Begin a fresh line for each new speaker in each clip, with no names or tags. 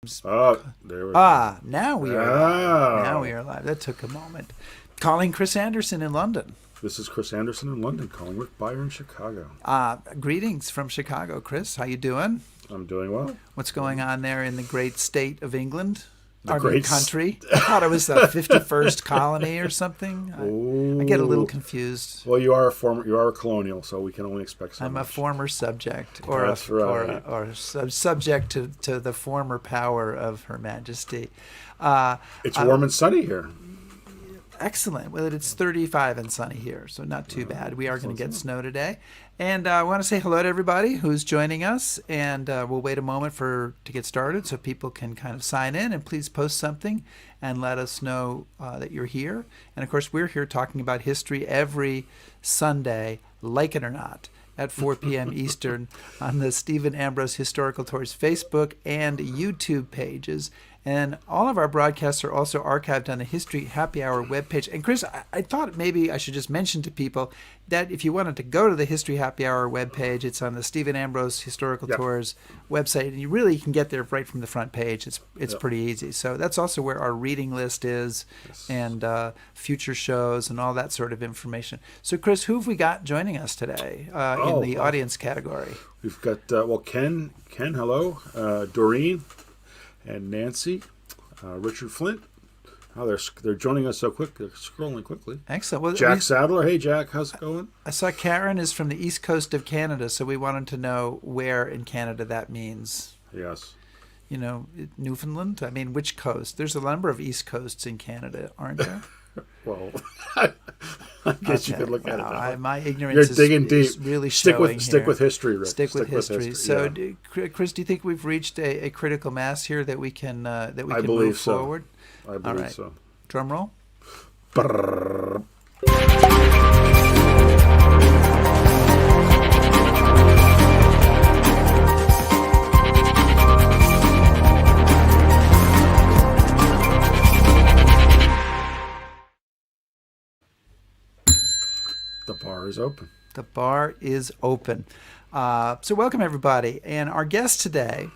There we go.
Now we are live. Now we
Oh,
are live. That took a moment. Calling Chris Anderson in London.
this is Chris Anderson in London, calling with Beyer in Chicago.
Greetings from Chicago, Chris. How you doing?
I'm doing well.
What's going on there in the great state of England?
The
Our
great
country. I thought it was the 51st colony or something. I get a little
Ooh.
confused.
Well, you are a colonial, so we can only expect so
I'm a
much.
former subject,
That's right.
subject to the former power of Her Majesty. Uh,
It's warm and sunny here.
Excellent. Well, it's 35 and sunny here, so not too bad. We are going to get snow today. And I want to say hello to everybody who's joining us, and we'll wait a moment to get started so people can kind of sign in, and please post something and let us know that you're here. And of course, we're here talking about history every Sunday, like it or not, at 4 p.m. Eastern on the Stephen Ambrose Historical Tours Facebook and YouTube pages. And all of our broadcasts are also archived on the History Happy Hour webpage. And Chris, I thought maybe I should just mention to people that if you wanted to go to the History Happy Hour webpage, it's on the Stephen Ambrose Historical
Yep.
Tours website. And you really can get there right from the front page. It's
Yep.
pretty easy. So that's also where our reading list is and future shows and all that sort of information. So Chris, who have we got joining us today in the audience category?
We've got Ken, hello, Doreen, and Nancy, Richard Flint. Oh, they're joining us so quick. They're scrolling quickly.
Excellent. Well,
Jack Sadler. Hey, Jack. How's it going?
I saw Karen is from the east coast of Canada, so we wanted to know where in Canada that means.
Yes.
You know, Newfoundland? I mean, which coast? There's a number of east coasts in Canada, aren't there?
Well, I guess you
Okay.
could look at it
Wow,
that way.
My ignorance
You're digging
is
deep.
really
Stick
showing
with
here.
history, Rick.
Stick with history. So,
yeah.
Chris, do you think we've reached a critical mass here that we can
I
move
believe so.
forward?
I
All
believe
right.
so.
Drum roll.
Brrr. The bar is open.
The bar is open. So welcome, everybody. And our guest today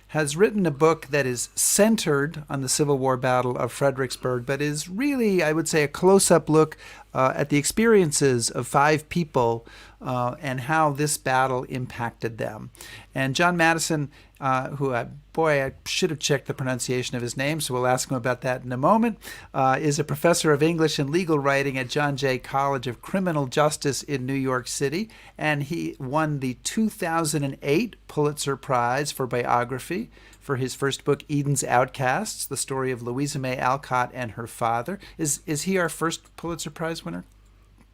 has written a book that is centered on the Civil War Battle of Fredericksburg, but is really, I would say, a close-up look at the experiences of 5 people and how this battle impacted them. And John Matteson, I should have checked the pronunciation of his name, so we'll ask him about that in a moment, is a professor of English and legal writing at John Jay College of Criminal Justice in New York City, and he won the 2008 Pulitzer Prize for biography for his first book, Eden's Outcasts, the story of Louisa May Alcott and her father. Is he our first Pulitzer Prize winner,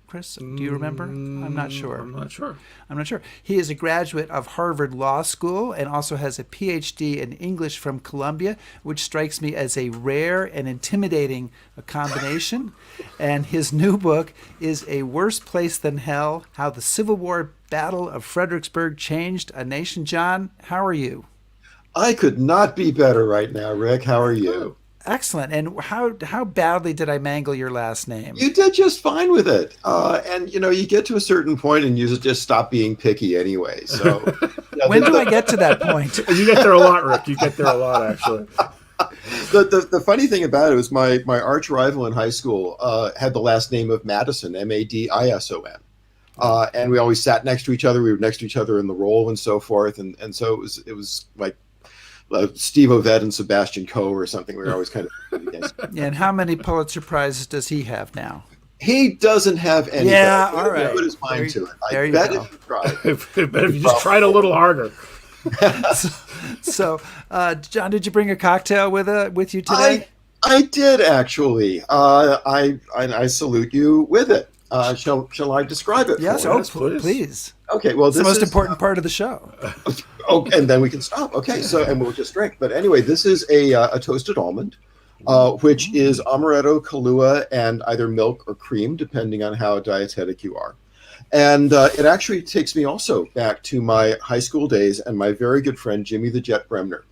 Chris? Do you remember? I'm not sure.
I'm not sure.
I'm not sure. He is a graduate of Harvard Law School and also has a PhD in English from Columbia, which strikes me as a rare and intimidating combination. And his new book is A Worse Place Than Hell: How the Civil War Battle of Fredericksburg Changed a Nation. John, how are you?
I could not be better right now, Rick. How are you?
Excellent. And how badly did I mangle your last name?
You did just fine with it. And, you get to a certain point and you just stop being picky anyway. So
When do I get to that point?
You get there a lot, Rick. You get there a lot, actually.
The funny thing about it was my arch rival in high school had the last name of Madison, Madison. And we always sat next to each other. We were next to each other in the roll and so forth. And so it was like Steve Ovett and Sebastian Coe or something. We were always kind of against.
And how many Pulitzer Prizes does he have now?
He doesn't have any.
Yeah,
better.
all right.
Put his mind to it.
There
I
you
bet
go.
if you tried.
But if you just tried a little harder.
So, John, did you bring a cocktail with you today?
I did actually. I salute you with it. Shall I describe it?
Yes.
for you?
Yes, please.
Please.
Okay. Well,
It's the
this
most
is
important part of the show.
Oh, and then we can stop. Okay. So, and we'll just drink. But anyway, this is a toasted almond, which is amaretto, Kahlua, and either milk or cream, depending on how dietetic you are. And it actually takes me also back to my high school days and my very good friend Jimmy the Jet Bremner,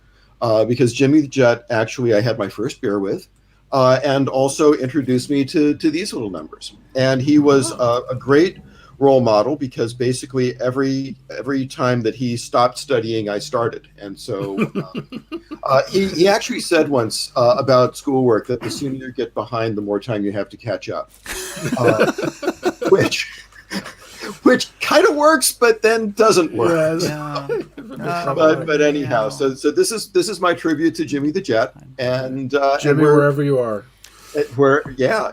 because Jimmy the Jet actually I had my first beer with, and also introduced me to these little numbers. And he was a great role model because basically every time that he stopped studying, I started. And so he actually said once about schoolwork that the sooner you get behind, the more time you have to catch up, which kind of works, but then doesn't work.
Yes.
But anyhow, so this is my tribute to Jimmy the Jet, and
Jimmy, wherever you are.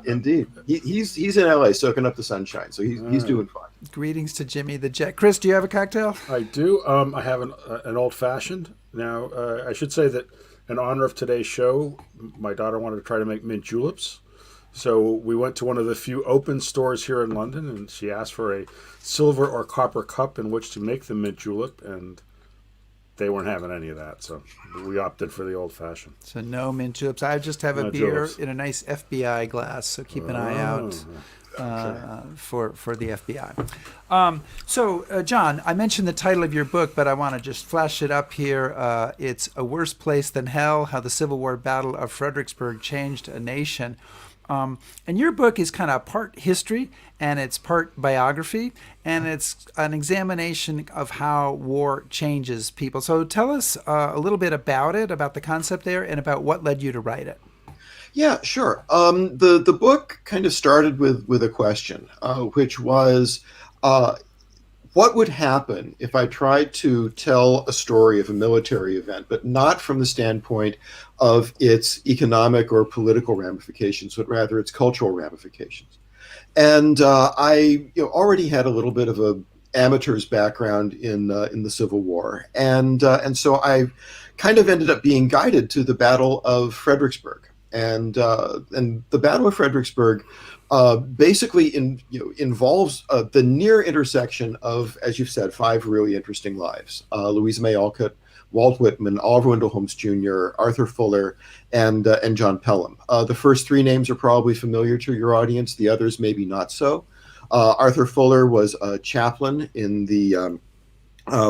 Indeed, he's in LA soaking up the sunshine, so he's doing fine.
Greetings to Jimmy the Jet. Chris, do you have a cocktail?
I do. I have an old fashioned. Now, I should say that in honor of today's show, my daughter wanted to try to make mint juleps. So we went to one of the few open stores here in London, and she asked for a silver or copper cup in which to make the mint julep, and they weren't having any of that. So we opted for the old fashioned.
So no mint juleps. I just have a beer in a nice FBI glass, so keep an eye out for the FBI. So, John, I mentioned the title of your book, but I want to just flash it up here. It's A Worse Place Than Hell, How the Civil War Battle of Fredericksburg Changed a Nation. And your book is kind of part history and it's part biography, and it's an examination of how war changes people. So tell us a little bit about it, about the concept there, and about what led you to write it.
Yeah, sure. The book kind of started with a question, which was, what would happen if I tried to tell a story of a military event, but not from the standpoint of its economic or political ramifications, but rather its cultural ramifications? And I already had a little bit of a amateur's background in the Civil War, and so I kind of ended up being guided to the Battle of Fredericksburg. And the Battle of Fredericksburg basically involves the near intersection of, as you've said, 5 really interesting lives: Louisa May Alcott, Walt Whitman, Oliver Wendell Holmes Jr., Arthur Fuller, and John Pelham. The first 3 names are probably familiar to your audience; the others maybe not so. Arthur Fuller was a chaplain in the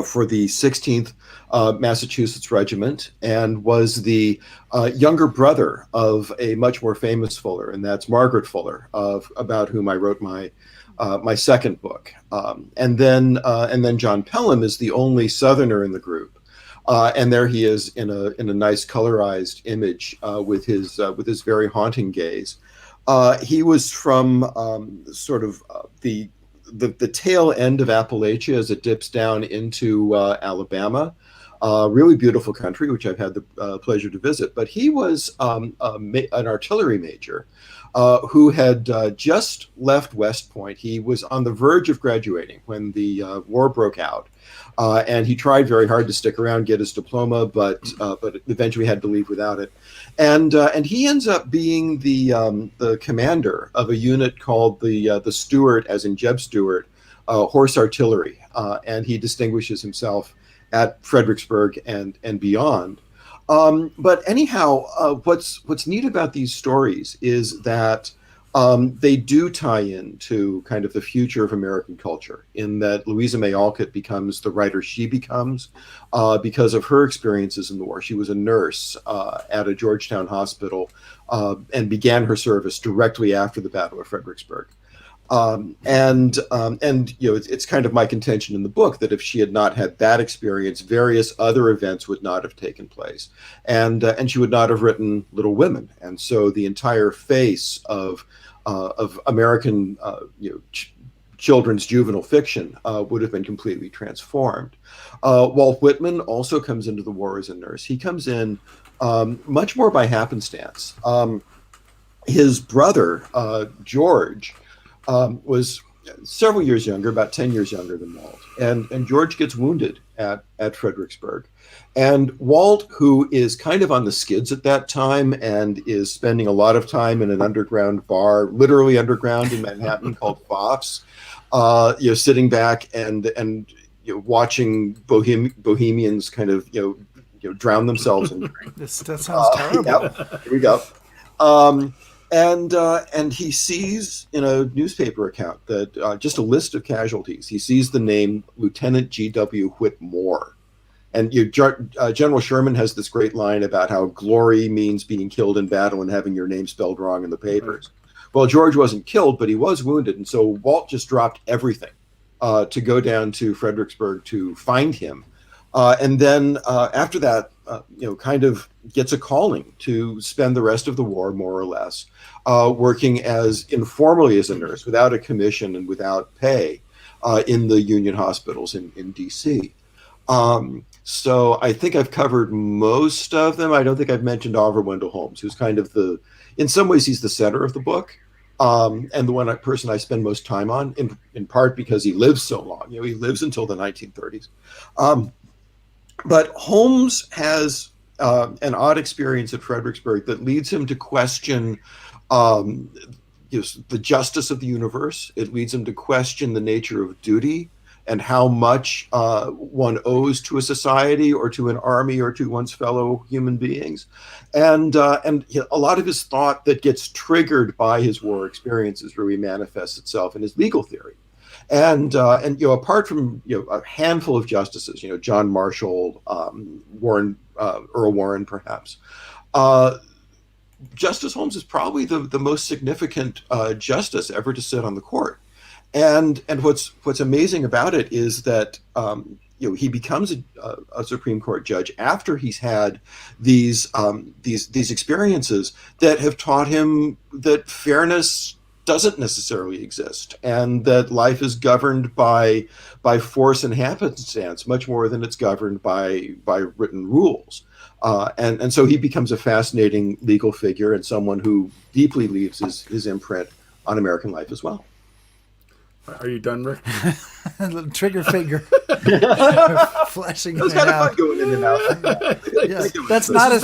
for the 16th Massachusetts Regiment, and was the younger brother of a much more famous Fuller, and that's Margaret Fuller, about whom I wrote my second book. And then John Pelham is the only Southerner in the group, and there he is in a nice colorized image with his very haunting gaze. He was from sort of the tail end of Appalachia as it dips down into Alabama. Really beautiful country, which I've had the pleasure to visit. But he was an artillery major who had just left West Point. He was on the verge of graduating when the war broke out. And he tried very hard to stick around, get his diploma, but eventually had to leave without it. And he ends up being the commander of a unit called the Stuart, as in Jeb Stuart, Horse Artillery, and he distinguishes himself at Fredericksburg and beyond. But anyhow, what's neat about these stories is that they do tie into kind of the future of American culture, in that Louisa May Alcott becomes the writer she becomes because of her experiences in the war. She was a nurse at a Georgetown hospital and began her service directly after the Battle of Fredericksburg. And it's kind of my contention in the book that if she had not had that experience, various other events would not have taken place, and she would not have written Little Women. And so the entire face of American children's juvenile fiction would have been completely transformed. Walt Whitman also comes into the war as a nurse. He comes in much more by happenstance. His brother, George, was several years younger, about 10 years younger than Walt. And George gets wounded at Fredericksburg. And Walt, who is kind of on the skids at that time and is spending a lot of time in an underground bar, literally underground in Manhattan, called Foff's, sitting back and watching bohemians kind of drown themselves in drink.
That sounds terrible.
Yeah, here we go. And he sees in a newspaper account that just a list of casualties. He sees the name Lieutenant G.W. Whitmore. And General Sherman has this great line about how glory means being killed in battle and having your name spelled wrong in the papers. Well, George wasn't killed, but he was wounded. And so Walt just dropped everything to go down to Fredericksburg to find him. And then after that, kind of gets a calling to spend the rest of the war, more or less, working as informally as a nurse, without a commission and without pay, in the Union hospitals in D.C. So I think I've covered most of them. I don't think I've mentioned Oliver Wendell Holmes, who's kind of in some ways, he's the center of the book. And the person I spend most time on, in part because he lives so long. He lives until the 1930s. But Holmes has an odd experience at Fredericksburg that leads him to question the justice of the universe. It leads him to question the nature of duty and how much one owes to a society or to an army or to one's fellow human beings. And a lot of his thought that gets triggered by his war experiences really manifests itself in his legal theory. And apart from a handful of justices, John Marshall, Earl Warren, perhaps, Justice Holmes is probably the most significant justice ever to sit on the court. And what's amazing about it is that he becomes a Supreme Court judge after he's had these experiences that have taught him that fairness doesn't necessarily exist, and that life is governed by force and happenstance much more than it's governed by written rules. And so he becomes a fascinating legal figure and someone who deeply leaves his imprint on American life as well.
Are you done, Rick?
Little trigger finger flashing.
It was kind of fun going in and out.
Yes, that's not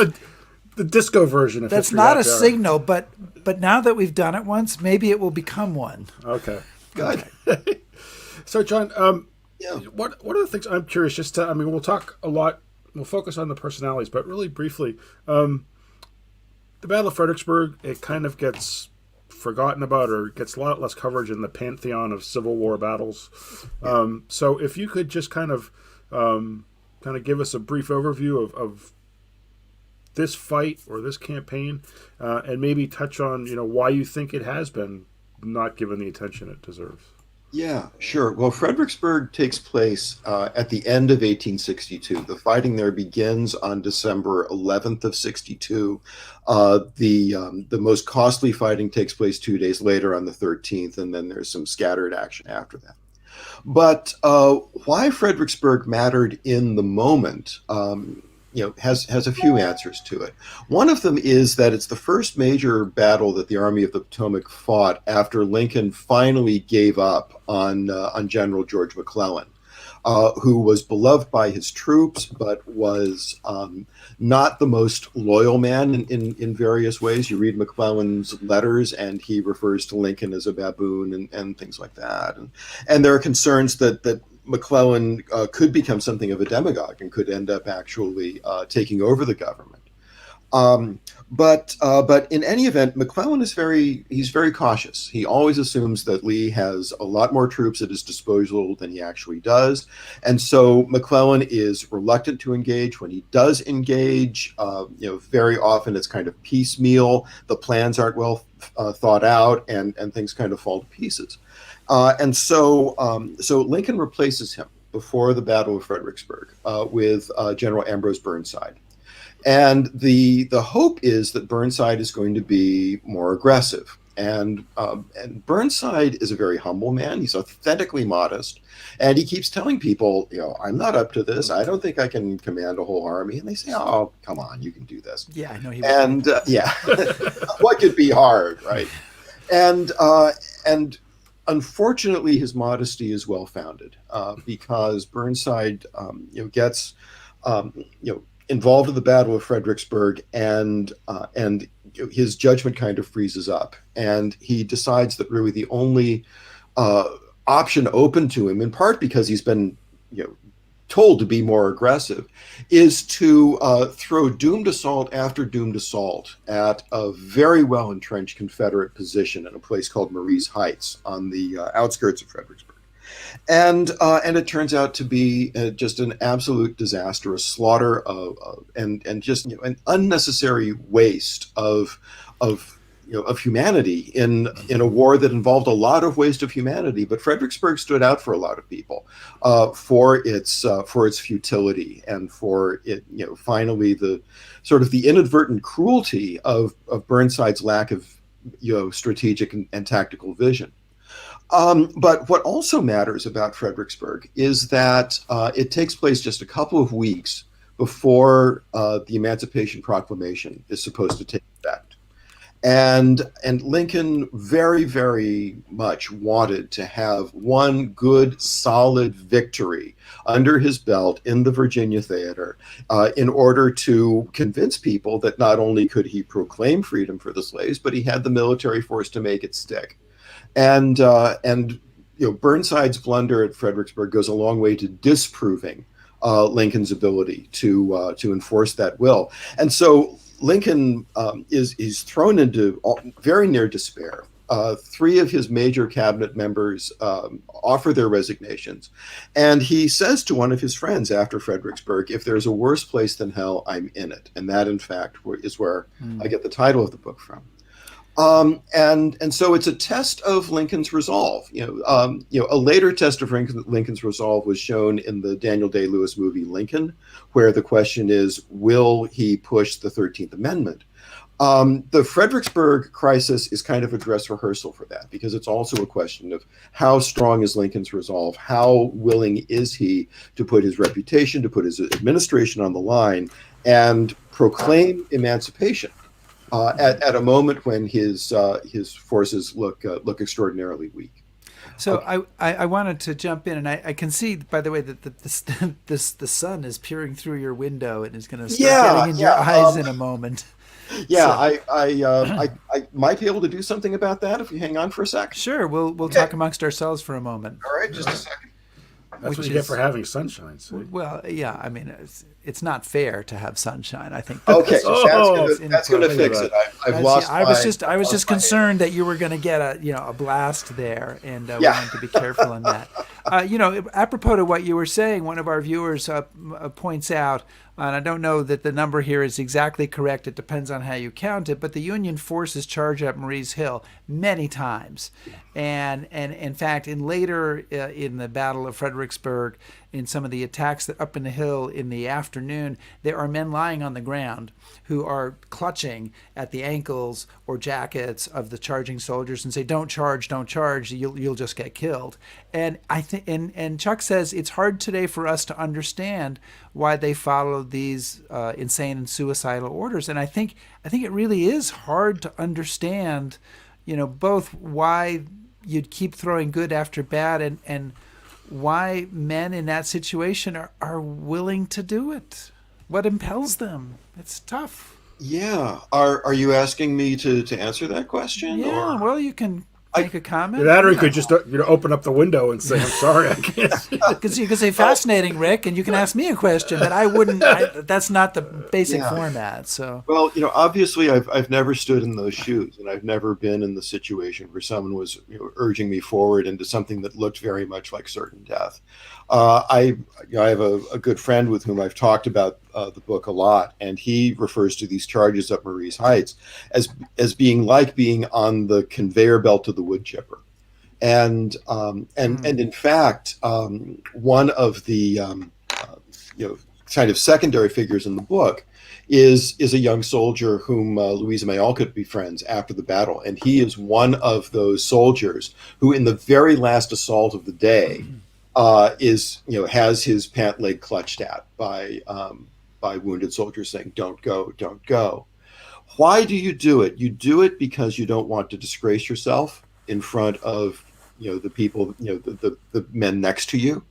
the disco version of
that's
History
not a
Happy Hour.
signal, but now that we've done it once, maybe it will become one.
Okay.
Good.
So, John, what are the things I'm curious? We'll talk a lot. We'll focus on the personalities, but really briefly, the Battle of Fredericksburg, it kind of gets forgotten about or gets a lot less coverage in the pantheon of Civil War battles. So if you could just kind of give us a brief overview of this fight or this campaign, and maybe touch on why you think it has been not given the attention it deserves.
Yeah, sure. Well, Fredericksburg takes place at the end of 1862. The fighting there begins on December 11th of 62. The most costly fighting takes place 2 days later on the 13th, and then there's some scattered action after that. But why Fredericksburg mattered in the moment has a few answers to it. One of them is that it's the first major battle that the Army of the Potomac fought after Lincoln finally gave up on General George McClellan, who was beloved by his troops, but was not the most loyal man in various ways. You read McClellan's letters, and he refers to Lincoln as a baboon and things like that. And there are concerns that McClellan could become something of a demagogue and could end up actually taking over the government. But in any event, McClellan is he's very cautious. He always assumes that Lee has a lot more troops at his disposal than he actually does. And so McClellan is reluctant to engage. When he does engage, very often it's kind of piecemeal. The plans aren't well thought out, and things kind of fall to pieces. And so Lincoln replaces him before the Battle of Fredericksburg with General Ambrose Burnside. And the hope is that Burnside is going to be more aggressive. And Burnside is a very humble man. He's authentically modest. And he keeps telling people, I'm not up to this. I don't think I can command a whole army. And they say, oh, come on, you can do this.
Yeah, I know he
And what could be hard, right? And unfortunately, his modesty is well-founded because Burnside, gets, involved in the Battle of Fredericksburg, and his judgment kind of freezes up, and he decides that really the only option open to him, in part because he's been, told to be more aggressive, is to throw doomed assault after doomed assault at a very well entrenched Confederate position in a place called Marie's Heights on the outskirts of Fredericksburg. And it turns out to be just an absolute disaster, a slaughter and just an unnecessary waste of of humanity in a war that involved a lot of waste of humanity. But Fredericksburg stood out for a lot of people for its futility and for it, finally the sort of the inadvertent cruelty of Burnside's lack of strategic and tactical vision. But what also matters about Fredericksburg is that it takes place just a couple of weeks before the Emancipation Proclamation is supposed to take effect. And Lincoln very, very much wanted to have one good, solid victory under his belt in the Virginia theater in order to convince people that not only could he proclaim freedom for the slaves, but he had the military force to make it stick. And Burnside's blunder at Fredericksburg goes a long way to disproving Lincoln's ability to enforce that will. And so Lincoln is thrown into very near despair. Three of his major cabinet members offer their resignations. And he says to one of his friends after Fredericksburg, if there's a worse place than hell, I'm in it. And that, in fact, is where I get the title of the book from. And so it's a test of Lincoln's resolve. A later test of Lincoln's resolve was shown in the Daniel Day-Lewis movie Lincoln, where the question is, will he push the 13th Amendment? The Fredericksburg crisis is kind of a dress rehearsal for that, because it's also a question of how strong is Lincoln's resolve? How willing is he to put his reputation, to put his administration on the line and proclaim emancipation? At a moment when his forces look extraordinarily weak.
So I wanted to jump in, and I can see, by the way, that the sun is peering through your window and is going to start getting in your eyes in a moment.
Yeah, so. I might be able to do something about that if you hang on for a sec.
Sure, we'll talk amongst ourselves for a moment.
All right, just a second.
That's what you get for having sunshine. See?
Well, yeah, I mean, it's not fair to have sunshine. I think.
Okay, that's going to fix it. I've lost.
I was just concerned that you were going to get a blast there, and we wanted to be careful on that. Apropos to what you were saying, one of our viewers points out, and I don't know that the number here is exactly correct. It depends on how you count it, but the Union forces charge up Marye's Hill many times, and in fact, in the Battle of Fredericksburg, in some of the attacks that up in the hill in the afternoon, there are men lying on the ground who are clutching at the ankles or jackets of the charging soldiers and say, "Don't charge, don't charge! You'll just get killed." And I think, and Chuck says it's hard today for us to understand why they followed these insane and suicidal orders. And I think it really is hard to understand, both why you'd keep throwing good after bad and why men in that situation are willing to do it. What impels them? It's tough.
Yeah. Are you asking me to answer that question?
Yeah. Well, you can make a comment.
That, or you could just open up the window and say, "I'm sorry, I can't."
Because you can say "fascinating, Rick," and you can ask me a question, but I wouldn't. That's not the basic format. So.
Well, obviously, I've never stood in those shoes, and I've never been in the situation where someone was urging me forward into something that looked very much like certain death. I have a good friend with whom I've talked about the book a lot, and he refers to these charges up Marye's Heights as being like being on the conveyor belt of the wood chipper. And in fact, one of the kind of secondary figures in the book is a young soldier whom Louisa May Alcott befriends after the battle, and he is one of those soldiers who, in the very last assault of the day, has his pant leg clutched at by wounded soldiers saying, "Don't go, don't go." Why do you do it? You do it because you don't want to disgrace yourself in front of the people, the men next to you,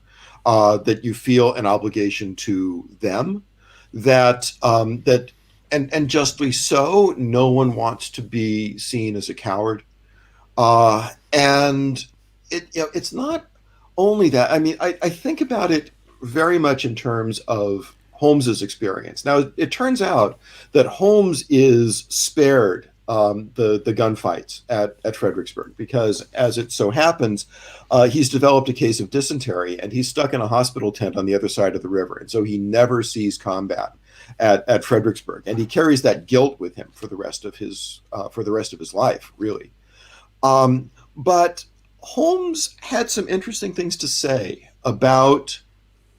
that you feel an obligation to them, that and justly so. No one wants to be seen as a coward, and it's not only that. I mean, I think about it very much in terms of Holmes's experience. Now, it turns out that Holmes is spared the gunfights at Fredericksburg because, as it so happens, he's developed a case of dysentery and he's stuck in a hospital tent on the other side of the river, and so he never sees combat. at Fredericksburg, and he carries that guilt with him for the rest of his life, really. But Holmes had some interesting things to say about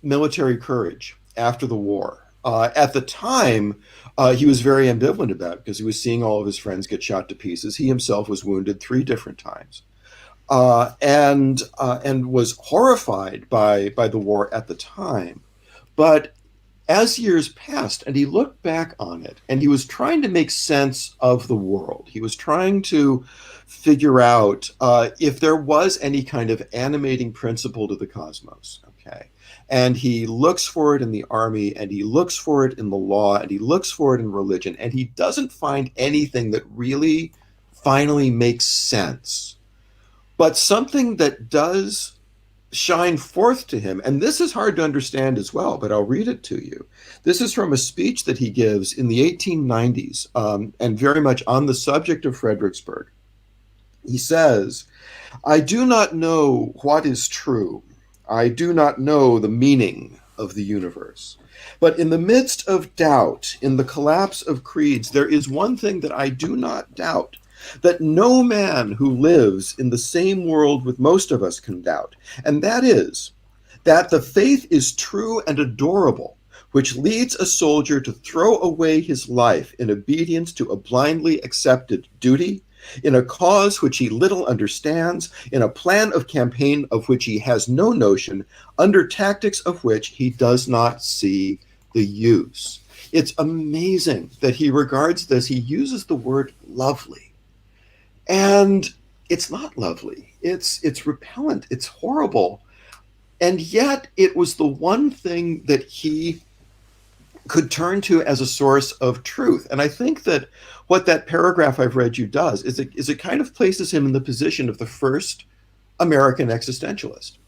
military courage after the war. At the time, he was very ambivalent about it because he was seeing all of his friends get shot to pieces. He himself was wounded 3 different times, and was horrified by the war at the time. But as years passed and he looked back on it and he was trying to make sense of the world, he was trying to figure out if there was any kind of animating principle to the cosmos. Okay. And he looks for it in the army, and he looks for it in the law, and he looks for it in religion, and he doesn't find anything that really finally makes sense. But something that does shine forth to him, and this is hard to understand as well, but I'll read it to you. This is from a speech that he gives in the 1890s, and very much on the subject of Fredericksburg. He says, "I do not know what is true. I do not know the meaning of the universe. But in the midst of doubt, in the collapse of creeds, there is one thing that I do not doubt, that no man who lives in the same world with most of us can doubt, and that is that the faith is true and adorable, which leads a soldier to throw away his life in obedience to a blindly accepted duty, in a cause which he little understands, in a plan of campaign of which he has no notion, under tactics of which he does not see the use." It's amazing that he regards this, he uses the word lovely. And it's not lovely. It's repellent. It's horrible. And yet it was the one thing that he could turn to as a source of truth. And I think that what that paragraph I've read you does is it kind of places him in the position of the first American existentialist.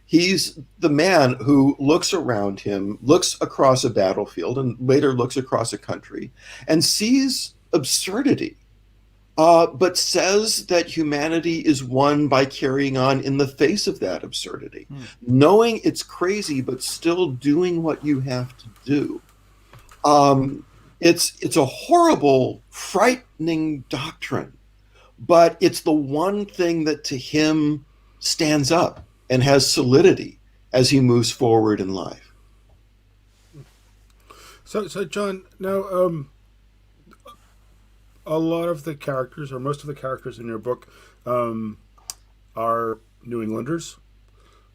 He's the man who looks around him, looks across a battlefield, and later looks across a country, and sees absurdity, but says that humanity is won by carrying on in the face of that absurdity, knowing it's crazy, but still doing what you have to do. It's a horrible, frightening doctrine, but it's the one thing that to him stands up and has solidity as he moves forward in life.
So John, now a lot of the characters, or most of the characters in your book, are New Englanders.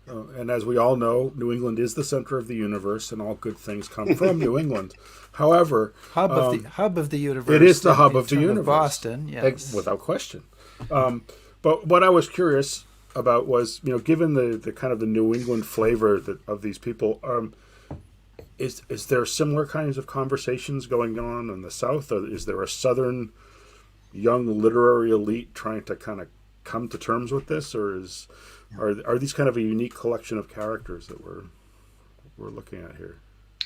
And as we all know, New England is the center of the universe, and all good things come from New England. However,
hub of the universe.
It is the hub of the universe.
Boston, yes,
without question. But what I was curious about was, given the kind of the New England flavor of these people, is there similar kinds of conversations going on in the South? Or is there a Southern young literary elite trying to kind of come to terms with this, or are these kind of a unique collection of characters that we're looking at here?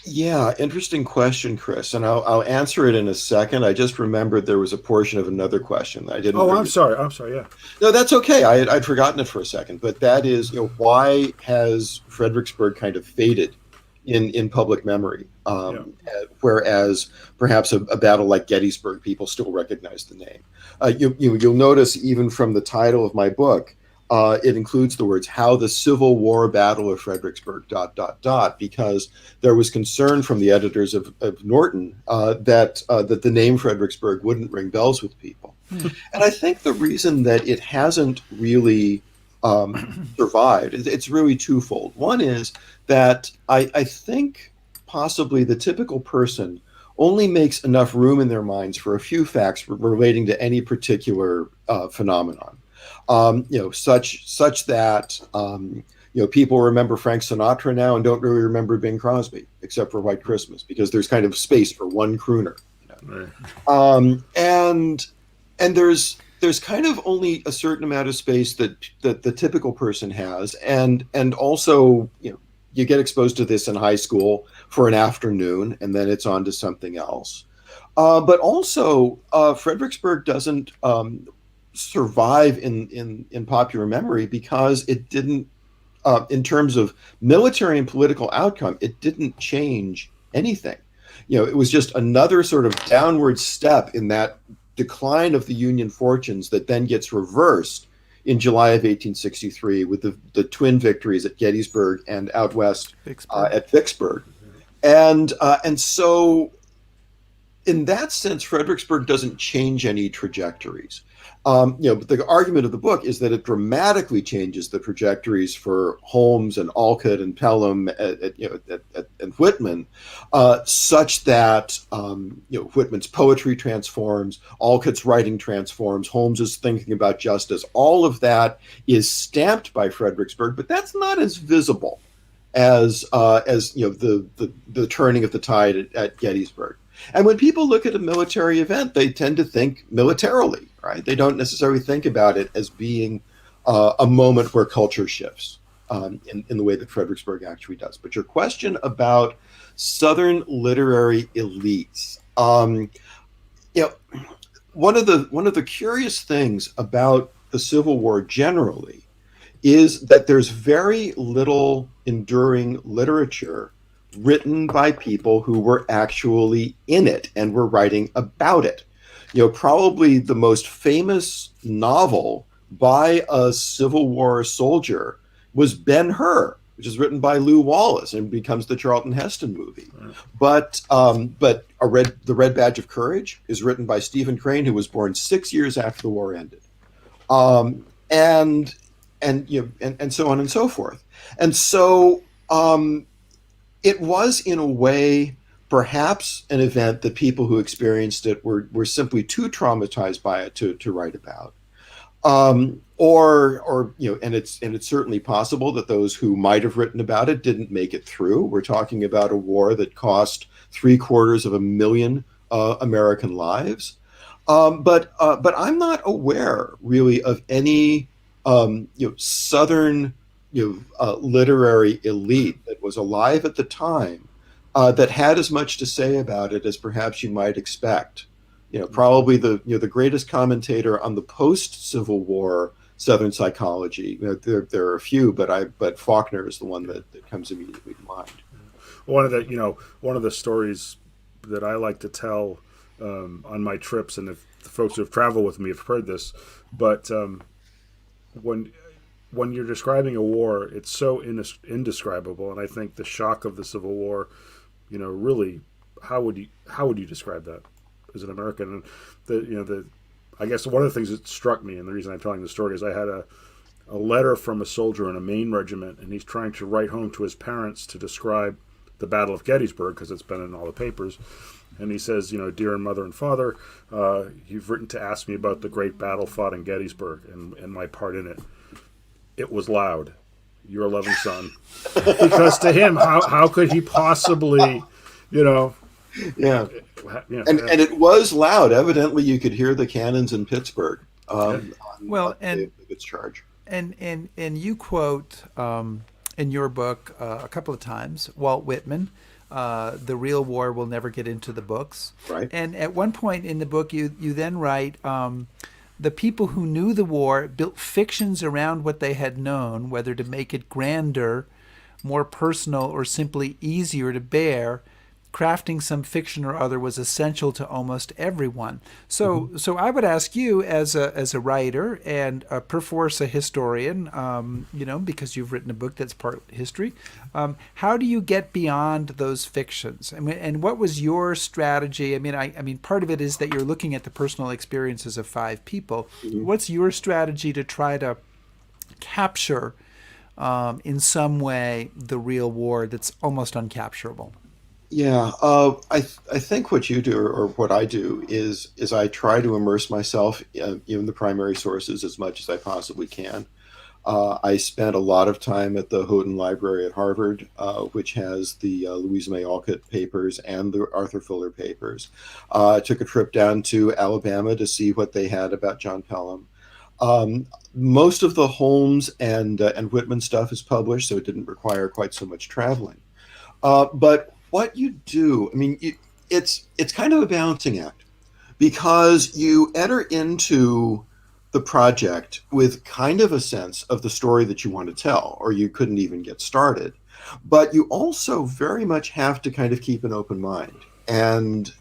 Yeah, interesting question, Chris, and I'll answer it in a second. I just remembered there was a portion of another question that I didn't.
Oh, I'm sorry. Yeah.
No, that's okay. I'd forgotten it for a second, but that is, why has Fredericksburg kind of faded in public memory, whereas perhaps a battle like Gettysburg, people still recognize the name. You'll notice even from the title of my book, it includes the words "How the Civil War Battle of Fredericksburg ... because there was concern from the editors of Norton that the name Fredericksburg wouldn't ring bells with people. And I think the reason that it hasn't really survived, it's really twofold. One is that I think possibly the typical person only makes enough room in their minds for a few facts relating to any particular phenomenon. Such that people remember Frank Sinatra now and don't really remember Bing Crosby, except for White Christmas, because there's kind of space for one crooner. Right. And there's kind of only a certain amount of space that the typical person has, and also you get exposed to this in high school for an afternoon, and then it's on to something else. But also, Fredericksburg doesn't survive in popular memory because it didn't, in terms of military and political outcome, it didn't change anything. It was just another sort of downward step in that decline of the Union fortunes that then gets reversed in July of 1863 with the twin victories at Gettysburg and out west at Vicksburg. And so in that sense, Fredericksburg doesn't change any trajectories. But the argument of the book is that it dramatically changes the trajectories for Holmes and Alcott and Pelham and Whitman, such that Whitman's poetry transforms, Alcott's writing transforms, Holmes's thinking about justice. All of that is stamped by Fredericksburg, but that's not as visible as the turning of the tide at Gettysburg. And when people look at a military event, they tend to think militarily, right? They don't necessarily think about it as being a moment where culture shifts in the way that Fredericksburg actually does. But your question about Southern literary elites, one of the curious things about the Civil War generally is that there's very little enduring literature written by people who were actually in it and were writing about it. Probably the most famous novel by a Civil War soldier was Ben-Hur, which is written by Lew Wallace and becomes the Charlton Heston movie. But The Red Badge of Courage is written by Stephen Crane, who was born 6 years after the war ended. And so on and so forth. And so it was, in a way, perhaps an event that people who experienced it were simply too traumatized by it to write about. And it's certainly possible that those who might have written about it didn't make it through. We're talking about a war that cost 750,000 American lives. But I'm not aware really of any Southern literary elite that was alive at the time that had as much to say about it as perhaps you might expect. Probably the greatest commentator on the post-Civil War Southern psychology. There are a few, but Faulkner is the one that comes immediately to mind.
One of the stories that I like to tell on my trips, and if the folks who have traveled with me have heard this, but when you're describing a war, it's so indescribable, and I think the shock of the Civil War, really, how would you describe that as an American? And I guess one of the things that struck me, and the reason I'm telling the story, is I had a letter from a soldier in a Maine regiment, and he's trying to write home to his parents to describe the Battle of Gettysburg because it's been in all the papers. And he says, dear mother and father, you've written to ask me about the great battle fought in Gettysburg and my part in it. It was loud, your loving son. Because to him, how could he possibly,
Yeah. And it was loud. Evidently, you could hear the cannons in Pittsburgh. On its charge.
And you quote in your book a couple of times Walt Whitman. The real war will never get into the books.
Right.
And at one point in the book, you then write, the people who knew the war built fictions around what they had known, whether to make it grander, more personal, or simply easier to bear. Crafting some fiction or other was essential to almost everyone. So I would ask you, as a writer and perforce a historian, because you've written a book that's part history, how do you get beyond those fictions? And what was your strategy? I mean, part of it is that you're looking at the personal experiences of 5 people. Mm-hmm. What's your strategy to try to capture, in some way, the real war that's almost uncapturable?
Yeah, I think what you do or what I do is I try to immerse myself in the primary sources as much as I possibly can. I spent a lot of time at the Houghton Library at Harvard, which has the Louisa May Alcott papers and the Arthur Fuller papers. I took a trip down to Alabama to see what they had about John Pelham. Most of the Holmes and Whitman stuff is published, so it didn't require quite so much traveling. But what you do, it's kind of a balancing act, because you enter into the project with kind of a sense of the story that you want to tell, or you couldn't even get started. But you also very much have to kind of keep an open mind. and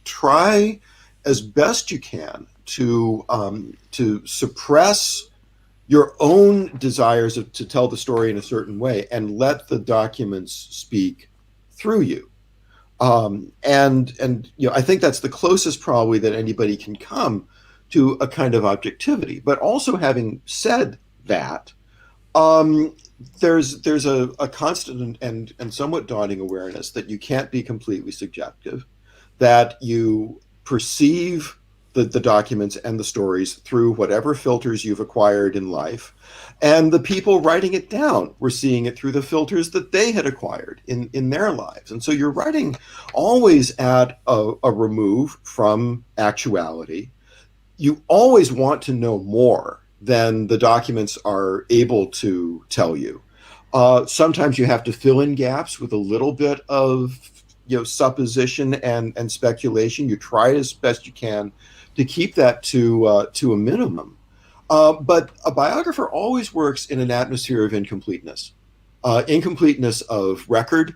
try as best you can to suppress your own desires to tell the story in a certain way and let the documents speak through you. And I think that's the closest probably that anybody can come to a kind of objectivity. But also, having said that, there's a constant and somewhat daunting awareness that you can't be completely subjective, that you perceive the documents and the stories through whatever filters you've acquired in life. And the people writing it down were seeing it through the filters that they had acquired in their lives. And so you're writing always at a remove from actuality. You always want to know more than the documents are able to tell you. Sometimes you have to fill in gaps with a little bit of supposition and speculation. You try as best you can to keep that to a minimum. But a biographer always works in an atmosphere of incompleteness, incompleteness of record,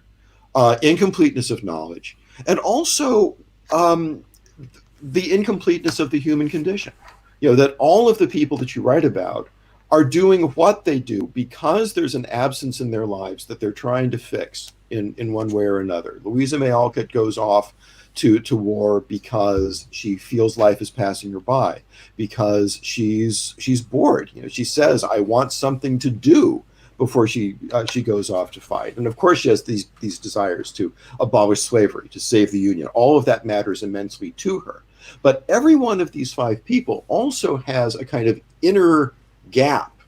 incompleteness of knowledge, and also the incompleteness of the human condition. That all of the people that you write about are doing what they do because there's an absence in their lives that they're trying to fix in one way or another. Louisa May Alcott goes off to war because she feels life is passing her by, because she's bored. She says, I want something to do before she goes off to fight. And of course she has these desires to abolish slavery, to save the Union. All of that matters immensely to her. But every one of these five people also has a kind of inner gap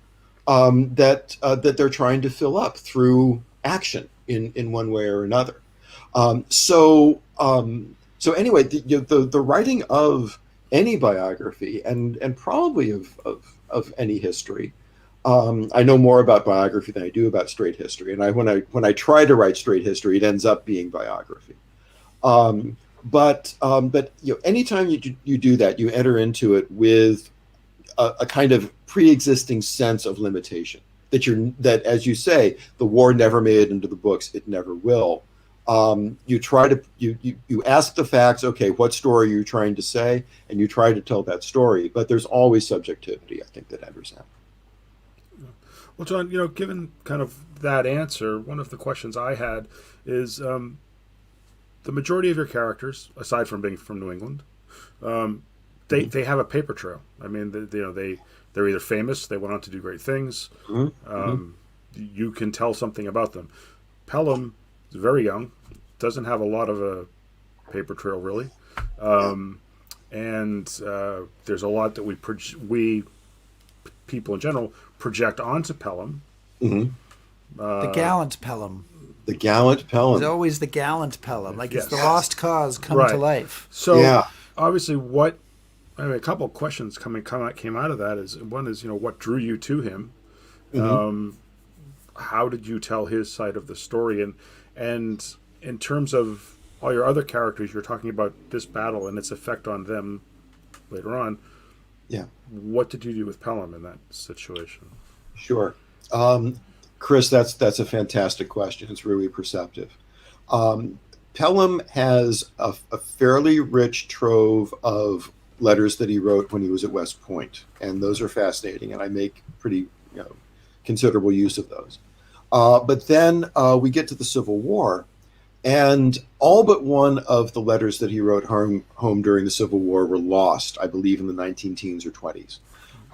that they're trying to fill up through action in one way or another. So anyway, the writing of any biography and probably of any history. I know more about biography than I do about straight history, and when I try to write straight history, it ends up being biography. But anytime you do that, you enter into it with a kind of pre-existing sense of limitation that, as you say, the war never made it into the books. It never will. You try to you ask the facts. Okay, what story are you trying to say? And you try to tell that story. But there's always subjectivity, I think, that enters in.
Well, John, given kind of that answer, one of the questions I had is the majority of your characters, aside from being from New England, they have a paper trail. I mean, they're either famous, they went on to do great things. You can tell something about them. Pelham is very young, doesn't have a lot of a paper trail really, and there's a lot that we people in general project onto Pelham.
The gallant Pelham.
The gallant Pelham.
There's always the gallant Pelham, like
Yes.
it's the lost cause come to life.
So obviously, a couple of questions came out of that. One is what drew you to him. How did you tell his side of the story, and in terms of all your other characters, you're talking about this battle and its effect on them later on.
Yeah.
What did you do with Pelham in that situation?
Sure. Chris, that's a fantastic question. It's really perceptive. Pelham has a fairly rich trove of letters that he wrote when he was at West Point, and those are fascinating, and I make pretty considerable use of those. But then we get to the Civil War, and all but one of the letters that he wrote home during the Civil War were lost, I believe, in the 19-teens or 20s.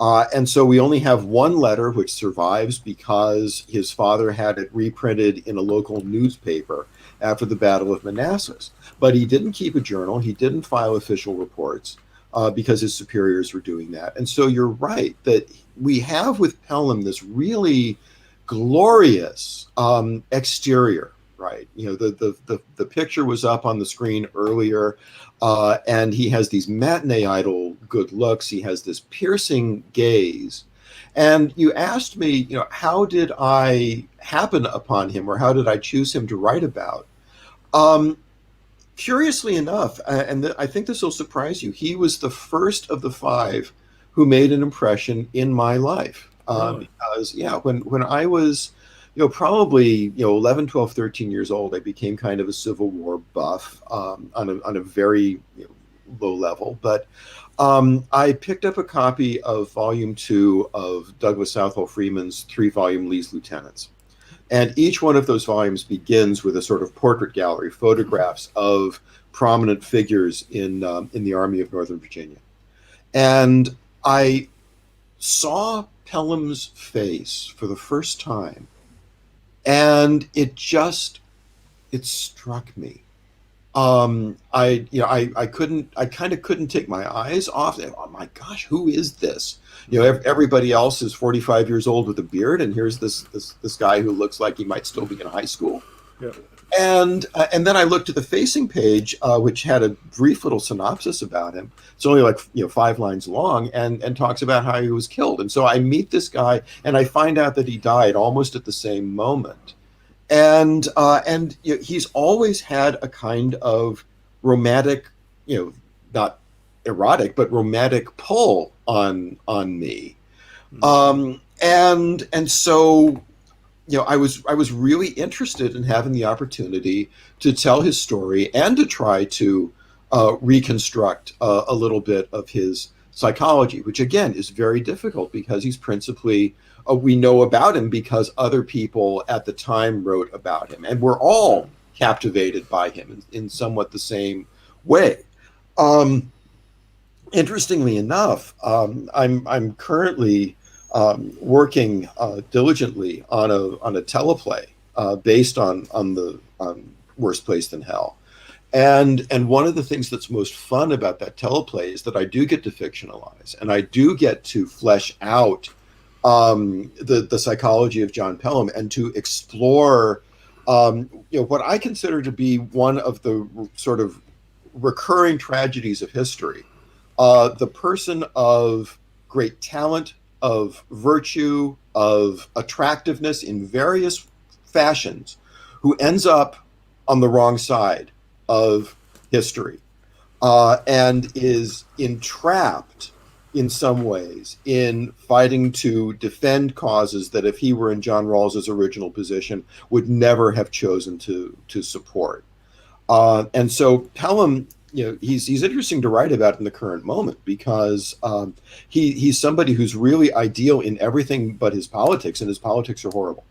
And so we only have one letter which survives because his father had it reprinted in a local newspaper after the Battle of Manassas. But he didn't keep a journal. He didn't file official reports because his superiors were doing that. And so you're right that we have with Pelham this really glorious exterior, right? The picture was up on the screen earlier, and he has these matinee idol good looks. He has this piercing gaze. And you asked me, how did I happen upon him, or how did I choose him to write about? Curiously enough, and I think this will surprise you, he was the first of the five who made an impression in my life.
Really?
Because when I was probably 11, 12, 13 years old, I became kind of a Civil War buff on a very low level. But I picked up a copy of Volume 2 of Douglas Southall Freeman's 3-volume Lee's Lieutenants. And each one of those volumes begins with a sort of portrait gallery, photographs of prominent figures in the Army of Northern Virginia. And I saw Pelham's face for the first time, and it struck me. I kind of couldn't take my eyes off it. Oh my gosh, who is this? Everybody else is 45 years old with a beard, and here's this guy who looks like he might still be in high school.
Yeah.
And then I looked at the facing page, which had a brief little synopsis about him. It's only like 5 lines long, and talks about how he was killed. And so I meet this guy, and I find out that he died almost at the same moment. And he's always had a kind of romantic, not erotic, but romantic pull on me. And so I was really interested in having the opportunity to tell his story and to try to reconstruct a little bit of his psychology, which again is very difficult because he's principally we know about him because other people at the time wrote about him, and we're all captivated by him in somewhat the same way. Interestingly enough, I'm currently working diligently on a teleplay based on Worse Place Than Hell. And one of the things that's most fun about that teleplay is that I do get to fictionalize, and I do get to flesh out the psychology of John Pelham, and to explore what I consider to be one of the sort of recurring tragedies of history. The person of great talent, of virtue, of attractiveness in various fashions, who ends up on the wrong side of history and is entrapped in some ways in fighting to defend causes that, if he were in John Rawls's original position, would never have chosen to support. And so Pelham, he's interesting to write about in the current moment because he's somebody who's really ideal in everything but his politics, and his politics are horrible.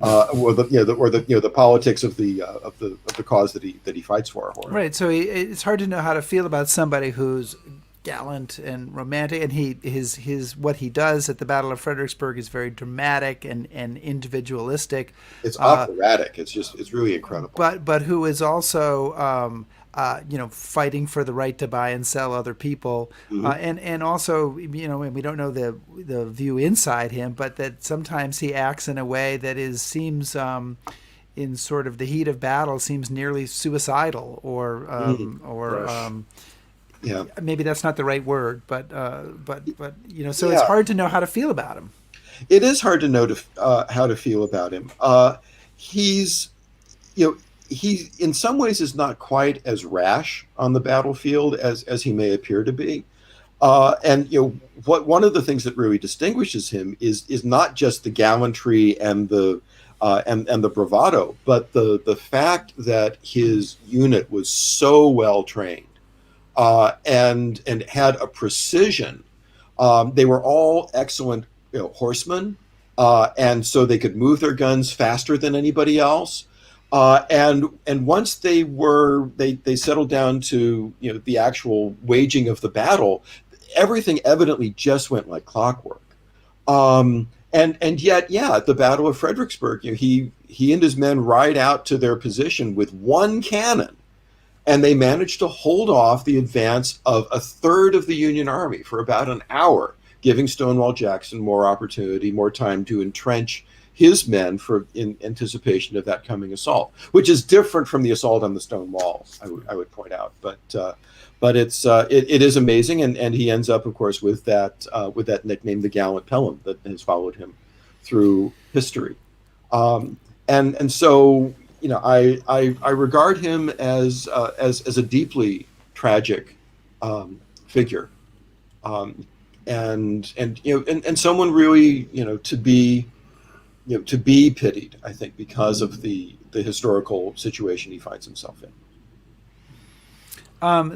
Or the politics of the cause that he fights for are horrible.
Right. So it's hard to know how to feel about somebody who's gallant and romantic, and his what he does at the Battle of Fredericksburg is very dramatic and individualistic.
It's operatic. It's really incredible.
But who is also fighting for the right to buy and sell other people, and also and we don't know the view inside him, but that sometimes he acts in a way that seems in sort of the heat of battle seems nearly suicidal or
yeah,
maybe that's not the right word, but so
Yeah.
it's hard to know how to feel about him.
It is hard to know how to feel about him. He's he in some ways is not quite as rash on the battlefield as he may appear to be. And what one of the things that really distinguishes him is not just the gallantry and the bravado, but the fact that his unit was so well trained and had a precision. They were all excellent horsemen, and so they could move their guns faster than anybody else. And once they settled down to the actual waging of the battle, everything evidently just went like clockwork. And yet, at the Battle of Fredericksburg, he and his men ride out to their position with one cannon, and they managed to hold off the advance of a third of the Union Army for about an hour, giving Stonewall Jackson more opportunity, more time to entrench his men in anticipation of that coming assault, which is different from the assault on the stone walls, I would point out. But it is amazing, and he ends up, of course, with that nickname, the Gallant Pelham, that has followed him through history. And so I regard him as a deeply tragic figure, and someone really to be to be pitied, I think, because of the historical situation he finds himself in.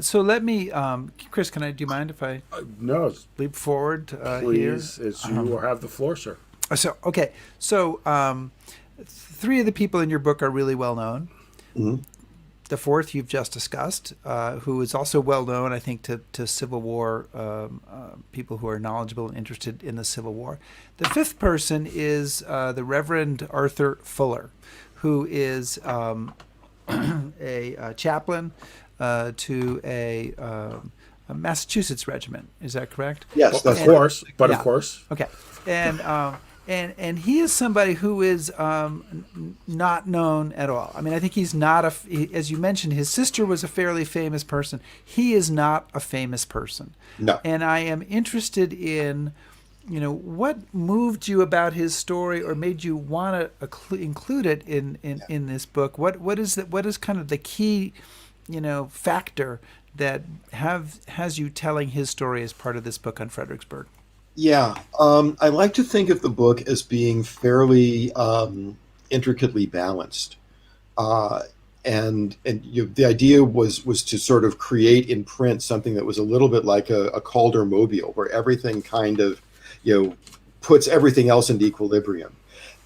So let me, Chris, do you mind if I
No,
leap forward
please.
here?
It's you have the floor, sir.
Okay. So three of the people in your book are really well known.
Mhm.
The fourth you've just discussed, who is also well known, I think, to Civil War people who are knowledgeable and interested in the Civil War. The fifth person is the Reverend Arthur Fuller, who is a chaplain to a Massachusetts regiment. Is that correct?
Yes, that's
Of course, but
Yeah.
of course.
Okay, and he is somebody who is not known at all. I mean, I think he's not as you mentioned, his sister was a fairly famous person. He is not a famous person.
No.
And I am interested in, what moved you about his story or made you want to include it in this book. What is kind of the key, factor that has you telling his story as part of this book on Fredericksburg?
Yeah, I like to think of the book as being fairly intricately balanced, and the idea was to sort of create in print something that was a little bit like a Calder mobile, where everything kind of puts everything else into equilibrium.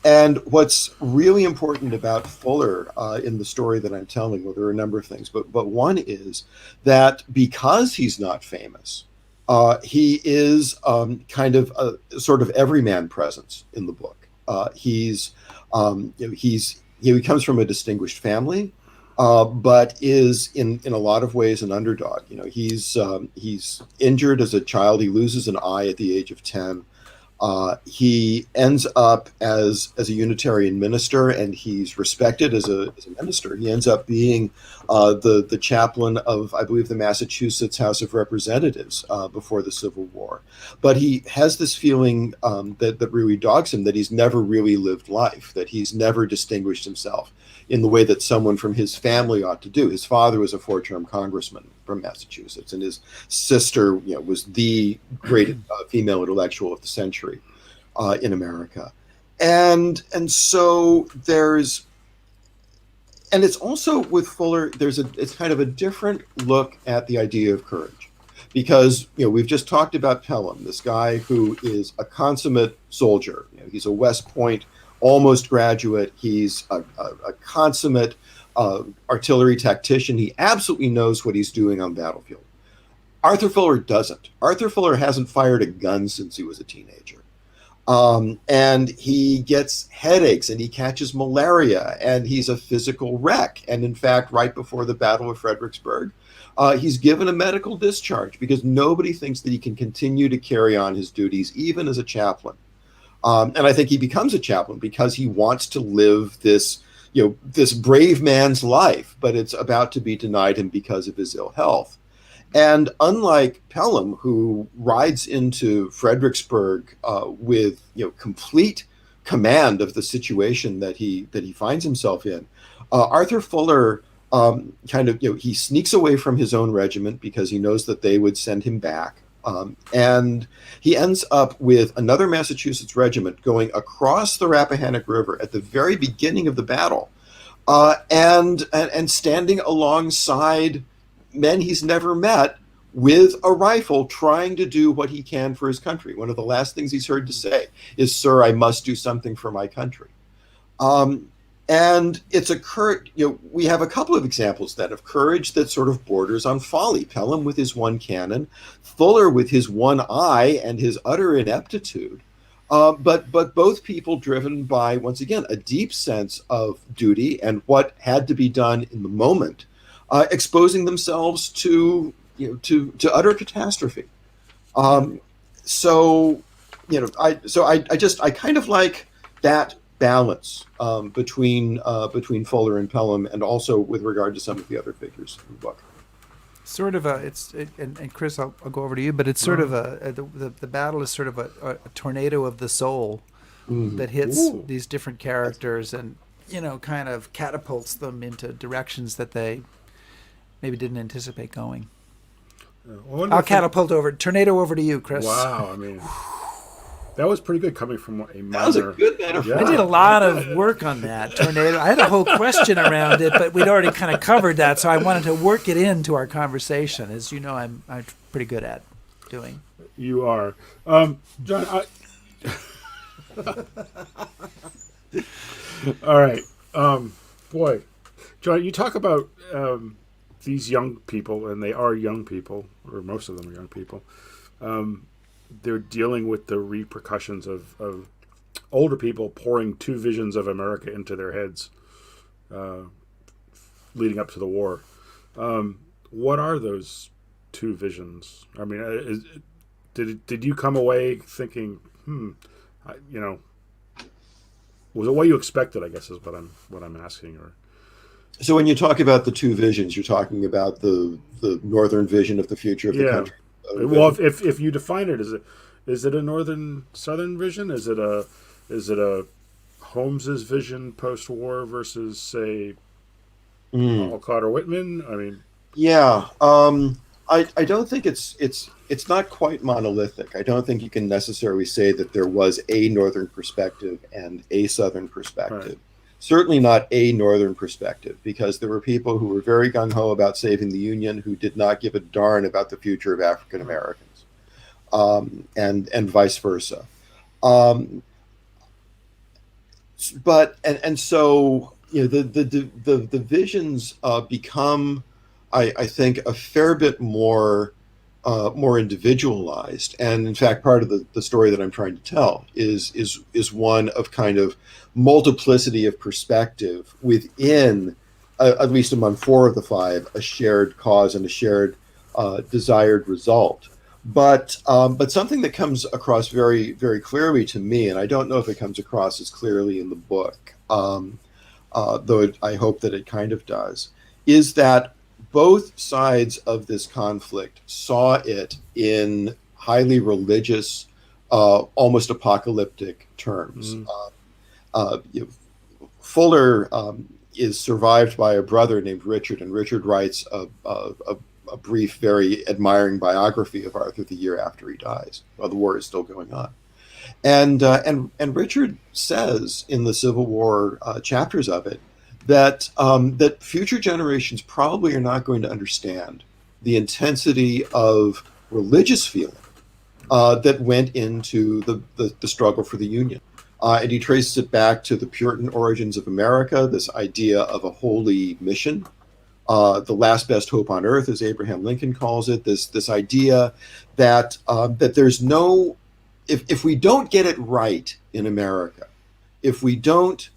And what's really important about Fuller in the story that I'm telling, well, there are a number of things, but one is that because he's not famous. He is kind of a sort of everyman presence in the book. He comes from a distinguished family, but is in a lot of ways an underdog. He's injured as a child. He loses an eye at the age of 10. He ends up as a Unitarian minister, and he's respected as a minister. He ends up being the chaplain of, I believe, the Massachusetts House of Representatives before the Civil War. But he has this feeling that really dogs him, that he's never really lived life, that he's never distinguished himself in the way that someone from his family ought to do. His father was a 4-term congressman from Massachusetts, and his sister, was the great female intellectual of the century in America. And so it's also with Fuller, it's kind of a different look at the idea of courage, because we've just talked about Pelham, this guy who is a consummate soldier. He's a West Point almost graduate. He's a consummate artillery tactician. He absolutely knows what he's doing on the battlefield. Arthur Fuller doesn't. Arthur Fuller hasn't fired a gun since he was a teenager. And he gets headaches, and he catches malaria, and he's a physical wreck. And in fact, right before the Battle of Fredericksburg, he's given a medical discharge because nobody thinks that he can continue to carry on his duties, even as a chaplain. And I think he becomes a chaplain because he wants to live this brave man's life, but it's about to be denied him because of his ill health. And unlike Pelham, who rides into Fredericksburg with complete command of the situation that he finds himself in, Arthur Fuller he sneaks away from his own regiment because he knows that they would send him back. And he ends up with another Massachusetts regiment going across the Rappahannock River at the very beginning of the battle, and standing alongside men he's never met with a rifle, trying to do what he can for his country. One of the last things he's heard to say is, "Sir, I must do something for my country." And it's we have a couple of examples then of courage that sort of borders on folly. Pelham with his one cannon, Fuller with his one eye and his utter ineptitude. But both people driven by, once again, a deep sense of duty and what had to be done in the moment, exposing themselves to utter catastrophe. I kind of like that balance between Fuller and Pelham, and also with regard to some of the other figures in the book.
Sort of and Chris, I'll go over to you, but it's sort of the battle is sort of a tornado of the soul that hits these different characters and kind of catapults them into directions that they maybe didn't anticipate going. I'll catapult tornado over to you, Chris.
Wow, I mean, That was pretty good coming from a minor.
That was a good metaphor.
Yeah.
I did a lot of work on that tornado. I had a whole question around it, but we'd already kind of covered that, so I wanted to work it into our conversation. As you know, I'm pretty good at doing.
You are. John, all right. Boy, John, you talk about these young people, and they are young people, or most of them are young people. They're dealing with the repercussions of older people pouring two visions of America into their heads leading up to the war. What are those two visions? I mean, did you come away thinking, was it what you expected? I guess is what I'm asking. Or
So when you talk about the two visions, you're talking about the northern vision of the future of the country.
Well, if you define it, is it a northern southern vision? Is it a Holmes's vision post-war versus, say, Alcott or Whitman? I mean,
yeah, I don't think it's not quite monolithic. I don't think you can necessarily say that there was a northern perspective and a southern perspective.
Right.
Certainly not a northern perspective, because there were people who were very gung-ho about saving the Union who did not give a darn about the future of African Americans, and vice versa. So the visions become, I think, a fair bit more individualized. And in fact, part of the story that I'm trying to tell is one of kind of multiplicity of perspective within, at least among four of the five, a shared cause and a shared desired result. But something that comes across very, very clearly to me, and I don't know if it comes across as clearly in the book, though I hope that it kind of does, is that both sides of this conflict saw it in highly religious, almost apocalyptic terms. Fuller is survived by a brother named Richard, and Richard writes a brief, very admiring biography of Arthur the year after he dies, while the war is still going on. And Richard says in the Civil War chapters of it that future generations probably are not going to understand the intensity of religious feeling that went into the struggle for the Union. And he traces it back to the Puritan origins of America, this idea of a holy mission, the last best hope on earth, as Abraham Lincoln calls it, this idea that there's no, if we don't get it right in America, if we don't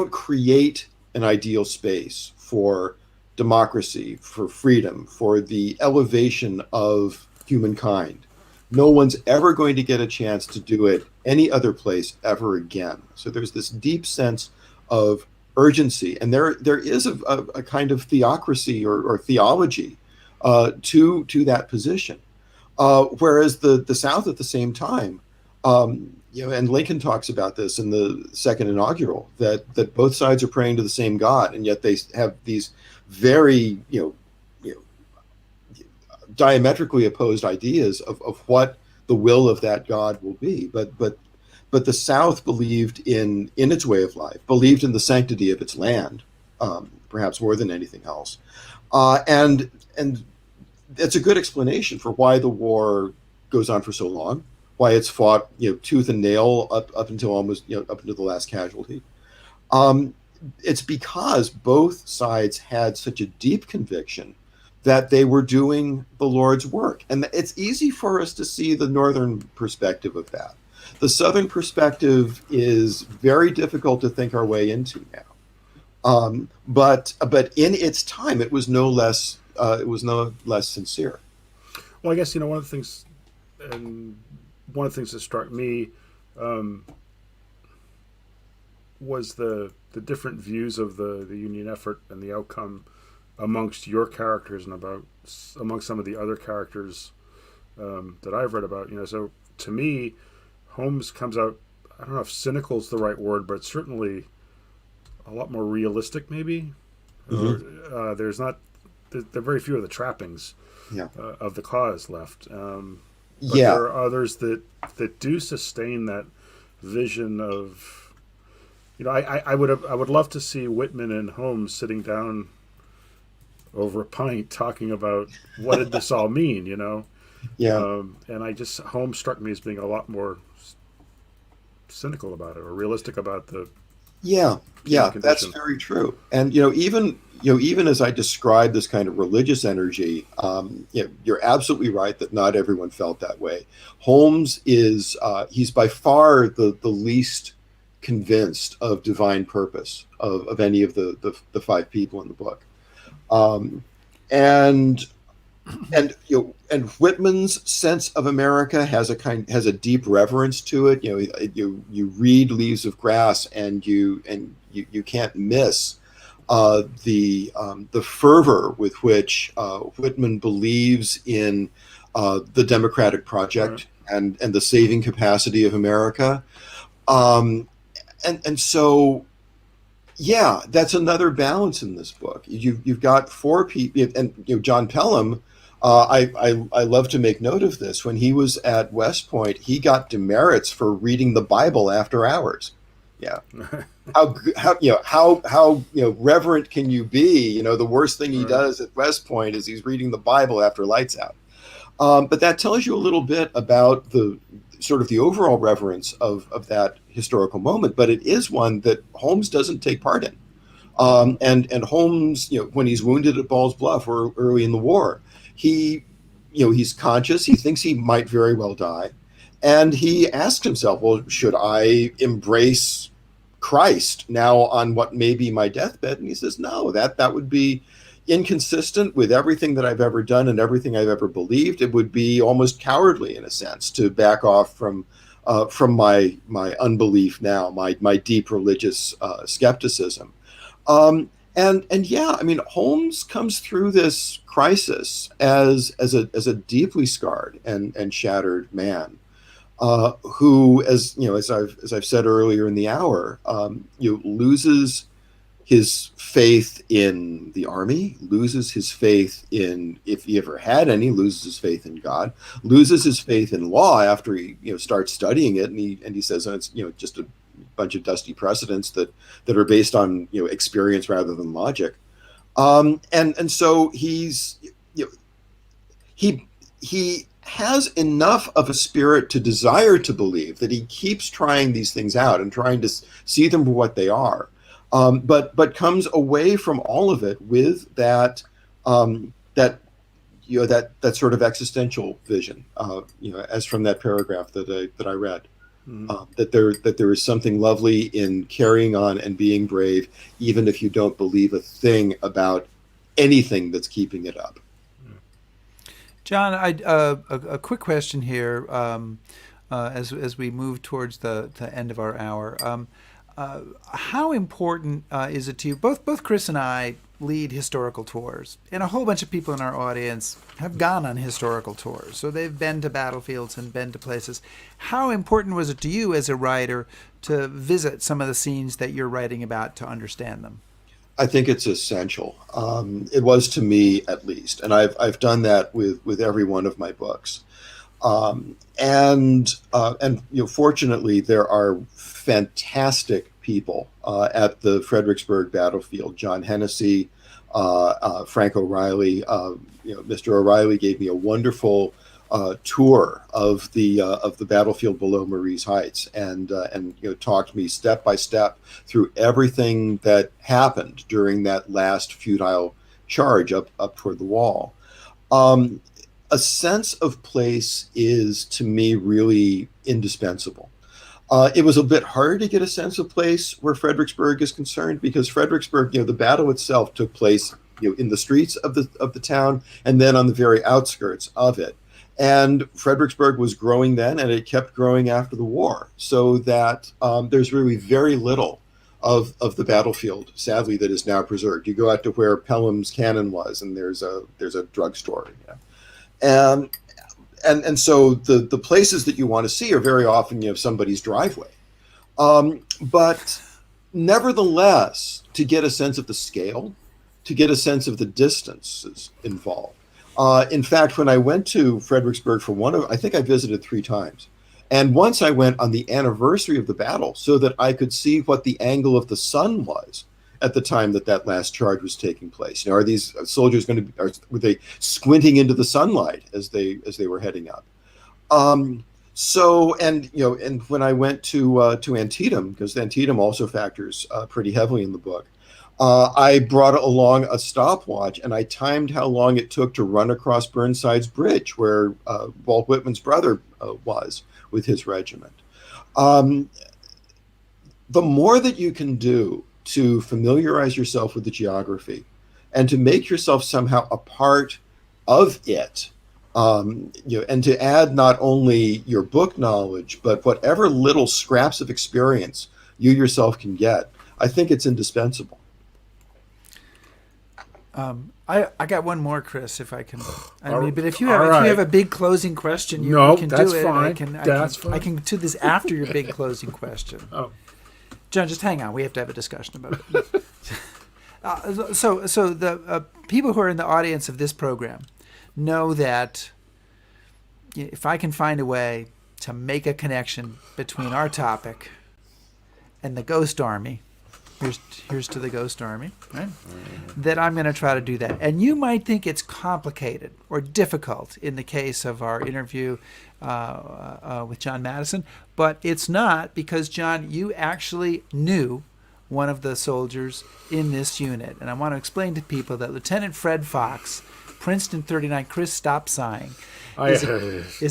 create an ideal space for democracy, for freedom, for the elevation of humankind, no one's ever going to get a chance to do it any other place ever again. So there's this deep sense of urgency, and there is a kind of theocracy or theology to that position. Whereas the South at the same time, and Lincoln talks about this in the second inaugural, that both sides are praying to the same God, and yet they have these very diametrically opposed ideas of what the will of that God will be. But the South believed in its way of life, believed in the sanctity of its land, perhaps more than anything else, and it's a good explanation for why the war goes on for so long, why it's fought tooth and nail up until almost up until the last casualty. It's because both sides had such a deep conviction that they were doing the Lord's work. And it's easy for us to see the northern perspective of that. The southern perspective is very difficult to think our way into now. But in its time, it was no less sincere.
Well, I guess one of the things that struck me was the different views of the Union effort and the outcome amongst your characters and amongst some of the other characters that I've read about. So to me, Holmes comes out, I don't know if cynical is the right word, but certainly a lot more realistic, maybe. There are very few of the trappings of the cause left. but there
Yeah.
are others that do sustain that vision of, I would love to see Whitman and Holmes sitting down over a pint talking about what did this all mean,
Yeah.
and Holmes struck me as being a lot more cynical about it or realistic about the
Yeah,
human
yeah, that's
condition.
very true. And even as I describe this kind of religious energy, you're absolutely right that not everyone felt that way. Holmes is he's by far the least convinced of divine purpose of any of the five people in the book. Um, and and Whitman's sense of America has a deep reverence to it. You read Leaves of Grass and you can't miss the fervor with which Whitman believes in the democratic
Right.
project and the saving capacity of America. Um, and so yeah, that's another balance in this book. You've got four people, and John Pelham. I love to make note of this. When he was at West Point, he got demerits for reading the Bible after hours. Yeah, how reverent can you be? The worst thing he
Right.
does at West Point is he's reading the Bible after lights out. But that tells you a little bit about the sort of the overall reverence of that historical moment. But it is one that Holmes doesn't take part in. And Holmes, when he's wounded at Ball's Bluff or early in the war, he, he's conscious. He thinks he might very well die, and he asks himself, "Well, should I embrace Christ now on what may be my deathbed?" And he says, "No, that would be inconsistent with everything that I've ever done and everything I've ever believed. It would be almost cowardly, in a sense, to back off from my unbelief now, my deep religious skepticism." And yeah, I mean, Holmes comes through this crisis as a deeply scarred and shattered man, who, as I've said earlier in the hour, loses his faith in the army, loses his faith in, if he ever had any, loses his faith in God, loses his faith in law after he starts studying it, and he says, oh, it's just a bunch of dusty precedents that are based on experience rather than logic. And so he has enough of a spirit to desire to believe that he keeps trying these things out and trying to see them for what they are, but comes away from all of it with that sort of existential vision, as from that paragraph that I read.
Mm.
That there is something lovely in carrying on and being brave, even if you don't believe a thing about anything that's keeping it up.
John, a quick question here, as we move towards the end of our hour. How important is it to you? Both Chris and I lead historical tours, and a whole bunch of people in our audience have gone on historical tours. So they've been to battlefields and been to places. How important was it to you as a writer to visit some of the scenes that you're writing about to understand them?
I think it's essential. It was to me, at least, and I've done that with every one of my books. And fortunately, there are fantastic people at the Fredericksburg battlefield. John Hennessy, Frank O'Reilly. Mr. O'Reilly gave me a wonderful tour of the battlefield below Marie's Heights, and talked me step by step through everything that happened during that last futile charge up toward the wall. A sense of place is, to me, really indispensable. It was a bit hard to get a sense of place where Fredericksburg is concerned, because Fredericksburg, the battle itself took place, in the streets of the town, and then on the very outskirts of it. And Fredericksburg was growing then, and it kept growing after the war, so that there's really very little of the battlefield, sadly, that is now preserved. You go out to where Pelham's cannon was, and there's a drugstore. Yeah. And so the places that you want to see are very often somebody's driveway. But nevertheless, to get a sense of the scale, to get a sense of the distances involved, In fact, when I went to Fredericksburg I think I visited 3 times. And once I went on the anniversary of the battle so that I could see what the angle of the sun was at the time that last charge was taking place. Are these soldiers were they squinting into the sunlight as they were heading up? And when I went to Antietam, because Antietam also factors pretty heavily in the book, I brought along a stopwatch and I timed how long it took to run across Burnside's Bridge, where Walt Whitman's brother was with his regiment. The more that you can do to familiarize yourself with the geography and to make yourself somehow a part of it, and to add not only your book knowledge, but whatever little scraps of experience you yourself can get, I think it's indispensable.
I got one more, Chris, if I can. But if you
All right.
have a big closing question, you can
that's
do it.
fine.
I can do this after your big closing question.
Oh.
John, just hang on. We have to have a discussion about it. So the people who are in the audience of this program know that if I can find a way to make a connection between our topic and the Ghost Army, here's to the Ghost Army, right? That I'm going to try to do that. And you might think it's complicated or difficult in the case of our interview with John Matteson, but it's not, because, John, you actually knew one of the soldiers in this unit. And I want to explain to people that Lieutenant Fred Fox, Princeton 39, Chris, stop sighing, is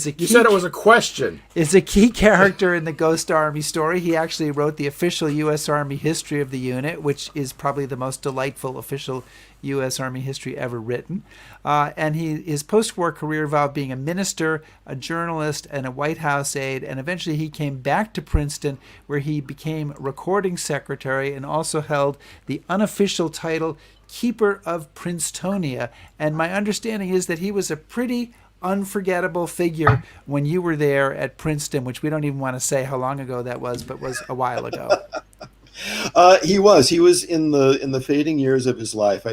a key,
you said it was a question.
Is a key character in the Ghost Army story. He actually wrote the official U.S. Army history of the unit, which is probably the most delightful official U.S. Army history ever written. And his post-war career involved being a minister, a journalist, and a White House aide. And eventually he came back to Princeton, where he became recording secretary and also held the unofficial title Keeper of Princetonia. And my understanding is that he was a pretty unforgettable figure when you were there at Princeton, which we don't even want to say how long ago that was, but was a while ago.
He was in the fading years of his life.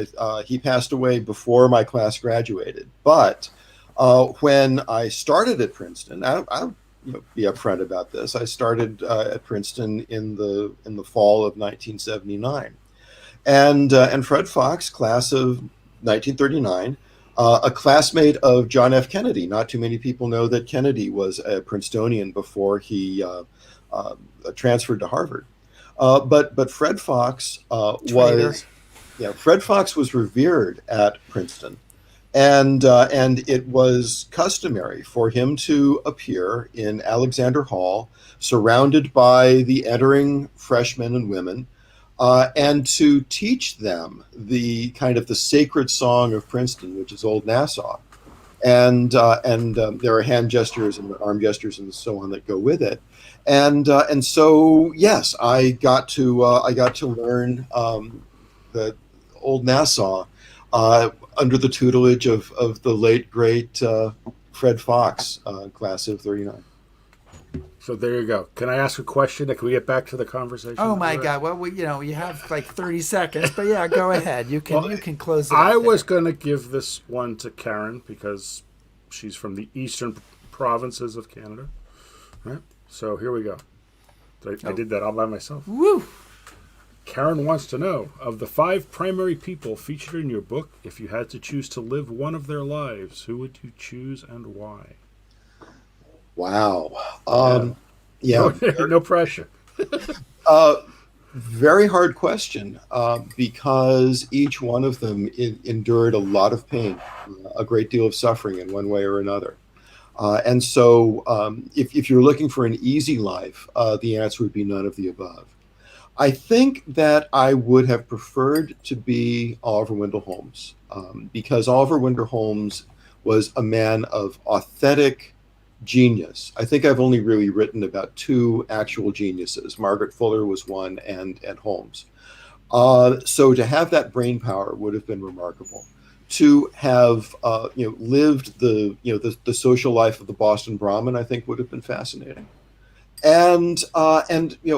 He passed away before my class graduated. But when I started at Princeton, I'll be upfront about this. I started at Princeton in the fall of 1979, and Fred Fox, class of 1939. A classmate of John F. Kennedy. Not too many people know that Kennedy was a Princetonian before he transferred to Harvard. But Fred Fox was revered at Princeton, and it was customary for him to appear in Alexander Hall, surrounded by the entering freshmen and women, and to teach them the kind of the sacred song of Princeton, which is Old Nassau, and there are hand gestures and arm gestures and so on that go with it, and so yes, I got to learn the Old Nassau under the tutelage of the late great Fred Fox, class of 39.
So there you go. Can I ask a question? Can we get back to the conversation?
Oh my God! Well, you have like 30 seconds, but yeah, go ahead. You can close it.
I was going to give this one to Karen because she's from the eastern provinces of Canada. Right? So here we go. I did that all by myself.
Woo!
Karen wants to know, of the 5 primary people featured in your book, if you had to choose to live one of their lives, who would you choose and why?
Wow.
No pressure.
Very hard question, because each one of them endured a lot of pain, a great deal of suffering in one way or another. And so if you're looking for an easy life, the answer would be none of the above. I think that I would have preferred to be Oliver Wendell Holmes, because Oliver Wendell Holmes was a man of authentic genius. I think I've only really written about 2 actual geniuses. Margaret Fuller was one, and Holmes. So to have that brain power would have been remarkable. To have lived the social life of the Boston Brahmin, I think would have been fascinating. And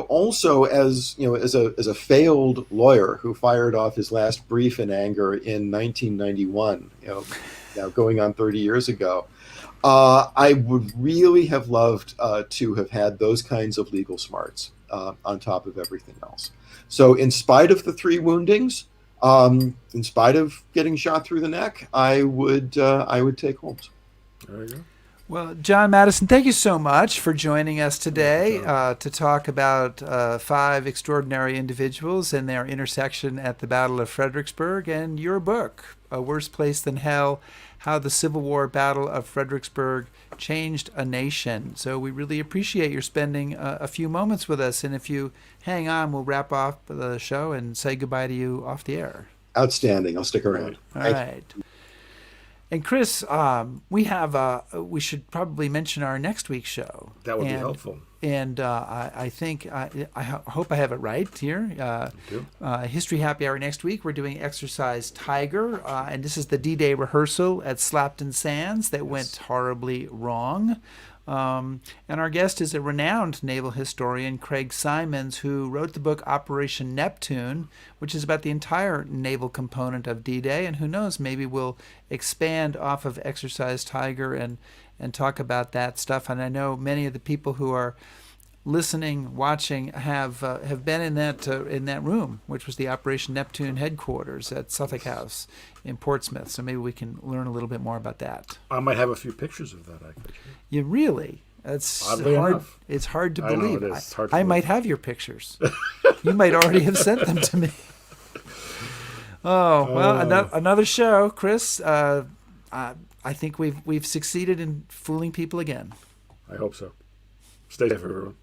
also as a failed lawyer who fired off his last brief in anger in 1991, now going on 30 years ago. I would really have loved to have had those kinds of legal smarts on top of everything else. So in spite of the 3 woundings, in spite of getting shot through the neck, I would take Holmes.
There you go.
Well, John Matteson, thank you so much for joining us today to talk about 5 extraordinary individuals and their intersection at the Battle of Fredericksburg, and your book, A Worse Place Than Hell, How the Civil War Battle of Fredericksburg Changed a Nation. So we really appreciate your spending a few moments with us, and if you hang on, we'll wrap off the show and say goodbye to you off the air.
Outstanding. I'll stick around.
All right. And Chris, we should probably mention our next week's show.
That would be helpful.
And I think I hope I have it right here. History Happy Hour next week. We're doing Exercise Tiger, and this is the D-Day rehearsal at Slapton Sands that went horribly wrong. And our guest is a renowned naval historian, Craig Simons, who wrote the book Operation Neptune, which is about the entire naval component of D-Day. And who knows, maybe we'll expand off of Exercise Tiger and talk about that stuff. And I know many of the people who are listening, watching, have been in that room, which was the Operation Neptune headquarters at Suffolk House in Portsmouth. So maybe we can learn a little bit more about that.
I might have a few pictures of that, actually.
You really? That's
Oddly
hard.
Enough.
It's hard to
I know
believe.
it is. It's hard to
I
believe.
might have your pictures. You might already have sent them to me. Oh well, another show, Chris. I think we've succeeded in fooling people again.
I hope so. Stay safe, everyone.